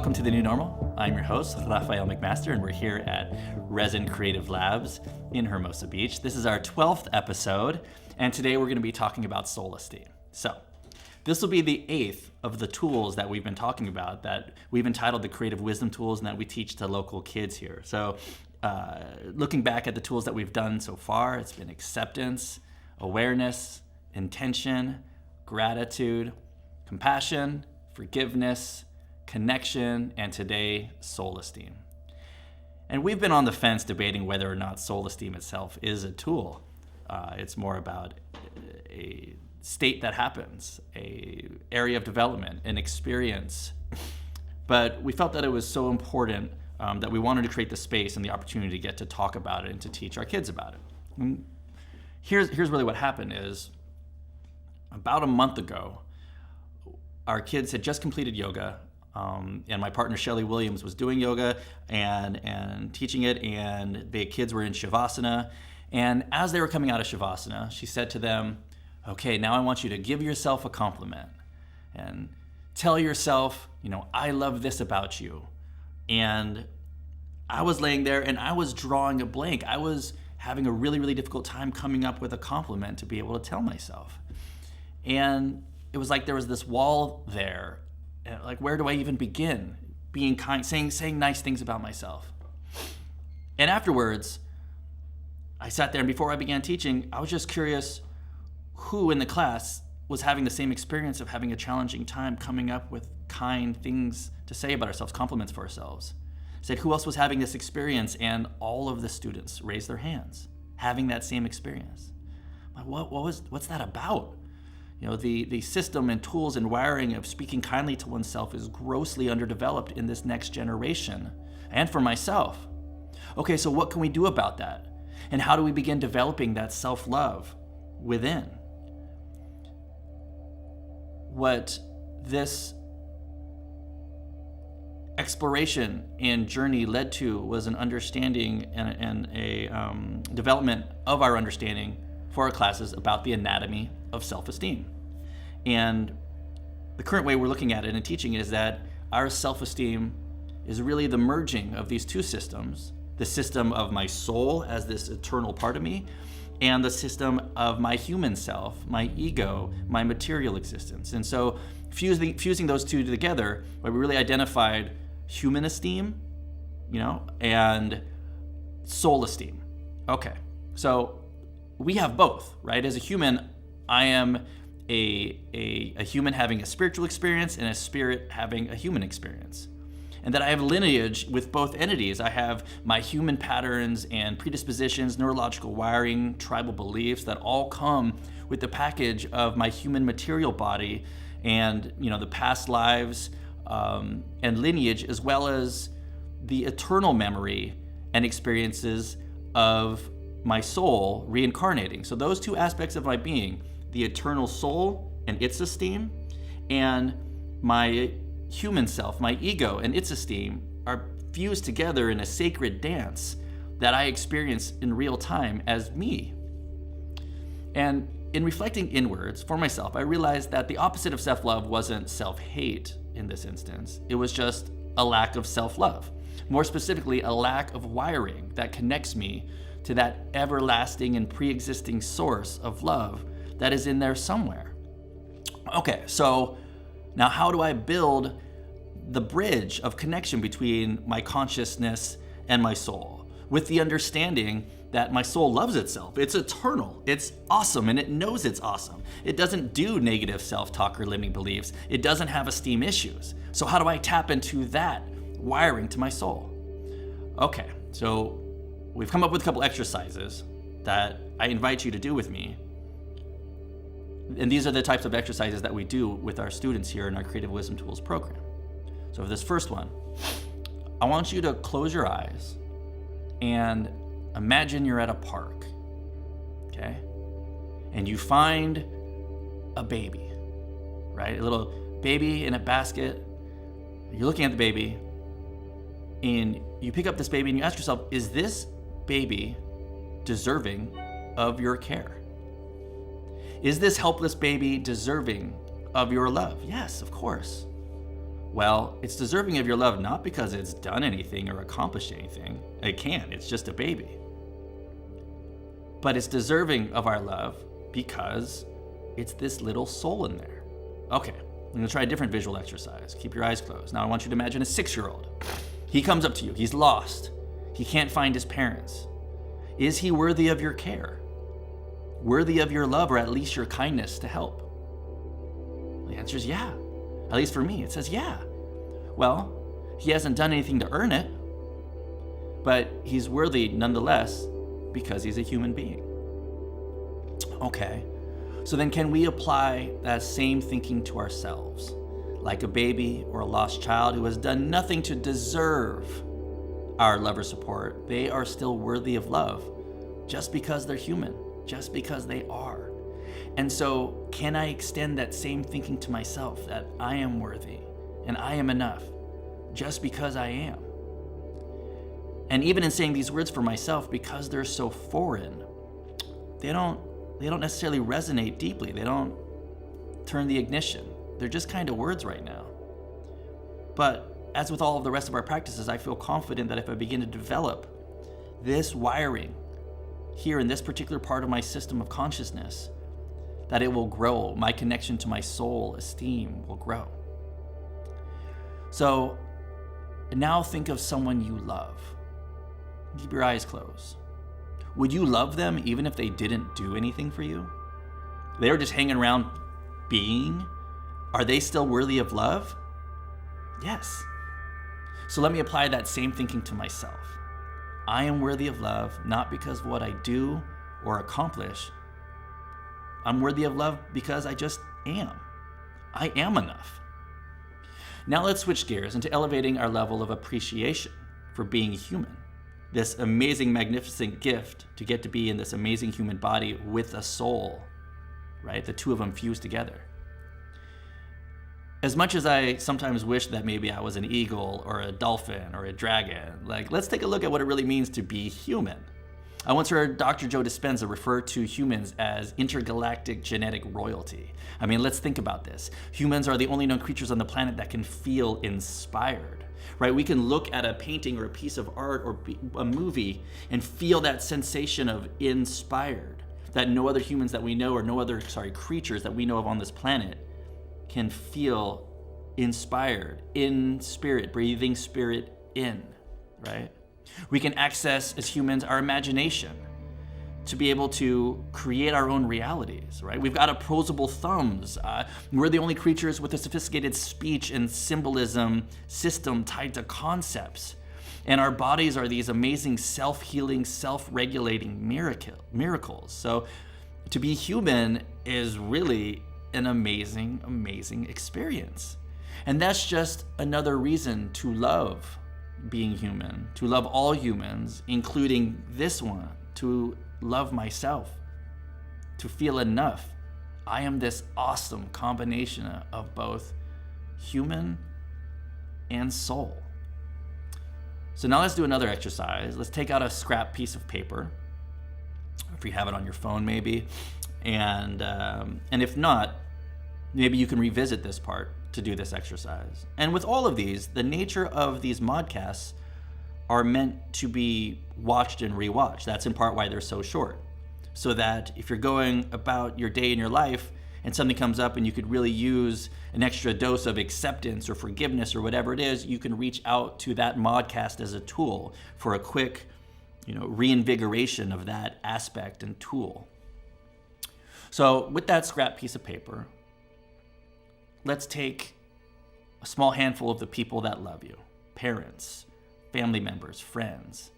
welcome to The New Normal. I'm your host, Rafael McMaster, and we're here at Resin Creative Labs in Hermosa Beach. This is our 12th episode, and today we're going to be talking about soul esteem. So, this will be the 8th of the tools that we've been talking about that we've entitled the Creative Wisdom Tools and that we teach to local kids here. So, looking back at the tools that we've done so far, it's been acceptance, awareness, intention, gratitude, compassion, forgiveness, connection, and today, soul esteem. And we've been on the fence debating whether or not soul esteem itself is a tool. It's more about a state that happens, a area of development, an experience. But we felt that it was so important that we wanted to create the space and the opportunity to get to talk about it and to teach our kids about it. And here's really what happened is, about a month ago, our kids had just completed yoga, and my partner Shelly Williams was doing yoga and teaching it, and the kids were in Shavasana. And as they were coming out of Shavasana, she said to them, okay, now I want you to give yourself a compliment and tell yourself, I love this about you. And I was laying there and I was drawing a blank. I was having a really, really difficult time coming up with a compliment to be able to tell myself. And it was like there was this wall there. Like, where do I even begin? Being kind, saying nice things about myself. And afterwards, I sat there, and before I began teaching, I was just curious who in the class was having the same experience of having a challenging time coming up with kind things to say about ourselves, compliments for ourselves. I said, who else was having this experience? And all of the students raised their hands, having that same experience. I'm like, what's that about? The system and tools and wiring of speaking kindly to oneself is grossly underdeveloped in this next generation, and for myself. Okay, so what can we do about that? And how do we begin developing that self-love within? What this exploration and journey led to was an understanding and a development of our understanding for our classes about the anatomy of self-esteem. And the current way we're looking at it and teaching is that our self-esteem is really the merging of these two systems, the system of my soul as this eternal part of me, and the system of my human self, my ego, my material existence. And so fusing those two together, we really identified human esteem, and soul esteem. Okay, so we have both, right? As a human, I am a human having a spiritual experience and a spirit having a human experience. And that I have lineage with both entities. I have my human patterns and predispositions, neurological wiring, tribal beliefs that all come with the package of my human material body and the past lives and lineage, as well as the eternal memory and experiences of my soul reincarnating. So those two aspects of my being, the eternal soul and its esteem, and my human self, my ego and its esteem, are fused together in a sacred dance that I experience in real time as me. And in reflecting inwards for myself, I realized that the opposite of self-love wasn't self-hate in this instance. It was just a lack of self-love. More specifically, a lack of wiring that connects me to that everlasting and pre-existing source of love that is in there somewhere. Okay, so now how do I build the bridge of connection between my consciousness and my soul, with the understanding that my soul loves itself? It's eternal, it's awesome, and it knows it's awesome. It doesn't do negative self-talk or limiting beliefs. It doesn't have esteem issues. So how do I tap into that wiring to my soul? Okay, so we've come up with a couple exercises that I invite you to do with me. And these are the types of exercises that we do with our students here in our Creative Wisdom Tools program. So for this first one, I want you to close your eyes and imagine you're at a park, okay? And you find a baby, right? A little baby in a basket. You're looking at the baby, and you pick up this baby and you ask yourself, is this baby deserving of your care? Is this helpless baby deserving of your love? Yes, of course. Well, it's deserving of your love not because it's done anything or accomplished anything. It can't, it's just a baby. But it's deserving of our love because it's this little soul in there. Okay, I'm gonna try a different visual exercise. Keep your eyes closed. Now I want you to imagine a 6-year-old. He comes up to you, he's lost. He can't find his parents. Is he worthy of your care? Worthy of your love, or at least your kindness to help? The answer is yeah. At least for me, it says yeah. Well, he hasn't done anything to earn it, but he's worthy nonetheless because he's a human being. Okay, so then can we apply that same thinking to ourselves? Like a baby or a lost child who has done nothing to deserve our love or support, they are still worthy of love just because they're human, just because they are. And so can I extend that same thinking to myself, that I am worthy and I am enough just because I am? And even in saying these words for myself, because they're so foreign, they don't necessarily resonate deeply. They don't turn the ignition. They're just kind of words right now. But as with all of the rest of our practices, I feel confident that if I begin to develop this wiring here in this particular part of my system of consciousness, that it will grow. My connection to my soul esteem will grow. So now think of someone you love. Keep your eyes closed. Would you love them even if they didn't do anything for you? They were just hanging around being. Are they still worthy of love? Yes. So let me apply that same thinking to myself. I am worthy of love, not because of what I do or accomplish. I'm worthy of love because I just am. I am enough. Now let's switch gears into elevating our level of appreciation for being human. This amazing, magnificent gift to get to be in this amazing human body with a soul, right? The two of them fused together. As much as I sometimes wish that maybe I was an eagle or a dolphin or a dragon, let's take a look at what it really means to be human. I once heard Dr. Joe Dispenza refer to humans as intergalactic genetic royalty. I mean, let's think about this. Humans are the only known creatures on the planet that can feel inspired, right? We can look at a painting or a piece of art or a movie and feel that sensation of inspired that no other humans that we know, or no other, creatures that we know of on this planet can feel inspired, in spirit, breathing spirit in, right? We can access, as humans, our imagination to be able to create our own realities, right? We've got opposable thumbs. We're the only creatures with a sophisticated speech and symbolism system tied to concepts. And our bodies are these amazing self-healing, self-regulating miracles. So to be human is really an amazing, amazing experience. And that's just another reason to love being human, to love all humans, including this one, to love myself, to feel enough. I am this awesome combination of both human and soul. So now let's do another exercise. Let's take out a scrap piece of paper, if you have it on your phone maybe, and if not, maybe you can revisit this part to do this exercise. And with all of these, the nature of these modcasts are meant to be watched and rewatched. That's in part why they're so short. So that if you're going about your day in your life and something comes up and you could really use an extra dose of acceptance or forgiveness or whatever it is, you can reach out to that modcast as a tool for a quick, reinvigoration of that aspect and tool. So with that scrap piece of paper, let's take a small handful of the people that love you, parents, family members, friends,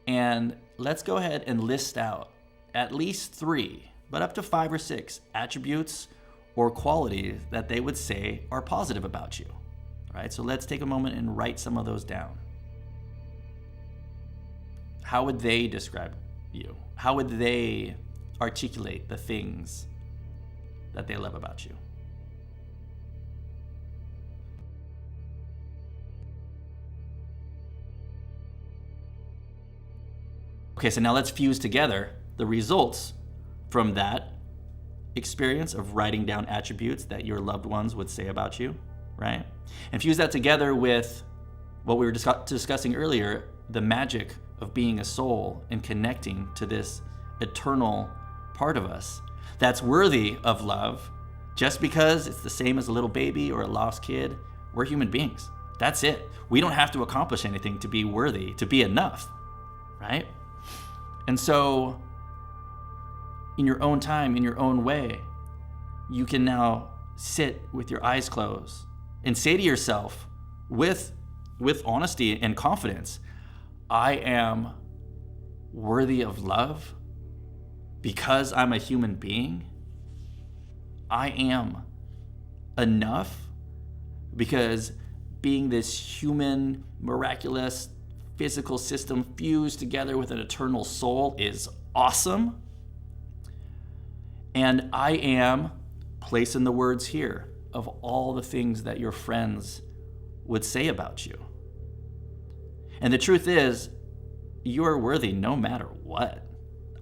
and let's go ahead and list out at least 3, but up to 5 or 6 attributes or qualities that they would say are positive about you. All right, so let's take a moment and write some of those down. How would they describe you? How would they articulate the things that they love about you? Okay, so now let's fuse together the results from that experience of writing down attributes that your loved ones would say about you, right? And fuse that together with what we were discussing earlier, the magic of being a soul and connecting to this eternal part of us that's worthy of love. Just because it's the same as a little baby or a lost kid, we're human beings. That's it. We don't have to accomplish anything to be worthy, to be enough, right? And so, in your own time, in your own way, you can now sit with your eyes closed and say to yourself with honesty and confidence, I am worthy of love because I'm a human being. I am enough because being this human, miraculous, physical system fused together with an eternal soul is awesome. And I am, place in the words here, of all the things that your friends would say about you. And the truth is, you are worthy no matter what.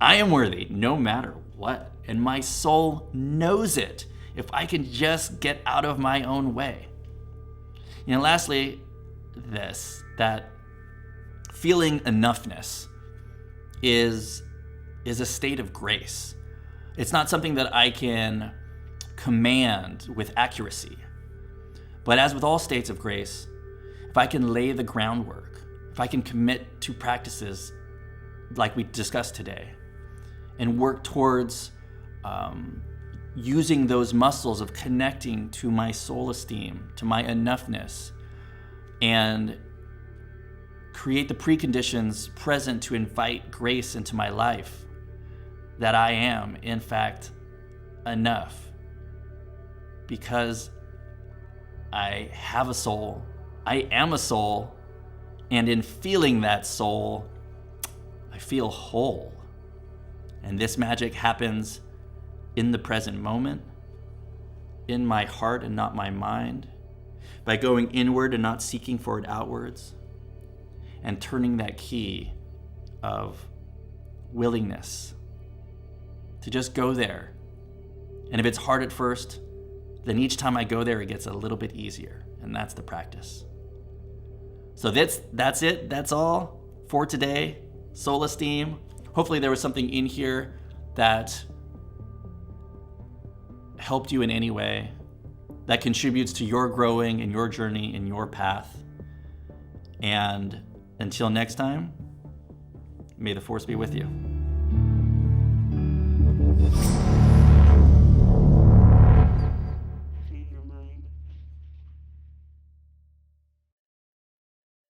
I am worthy no matter what. And my soul knows it if I can just get out of my own way. You know, lastly, that feeling enough-ness is a state of grace. It's not something that I can command with accuracy. But as with all states of grace, if I can lay the groundwork, if I can commit to practices like we discussed today, and work towards using those muscles of connecting to my soul esteem, to my enoughness, and create the preconditions present to invite grace into my life, that I am, in fact, enough. Because I have a soul, I am a soul, and in feeling that soul, I feel whole. And this magic happens in the present moment, in my heart and not my mind, by going inward and not seeking for it outwards, and turning that key of willingness to just go there. And if it's hard at first, then each time I go there, it gets a little bit easier. And that's the practice. So that's it. That's all for today. Soul Esteem. Hopefully there was something in here that helped you in any way, that contributes to your growing and your journey and your path. And until next time, may the force be with you.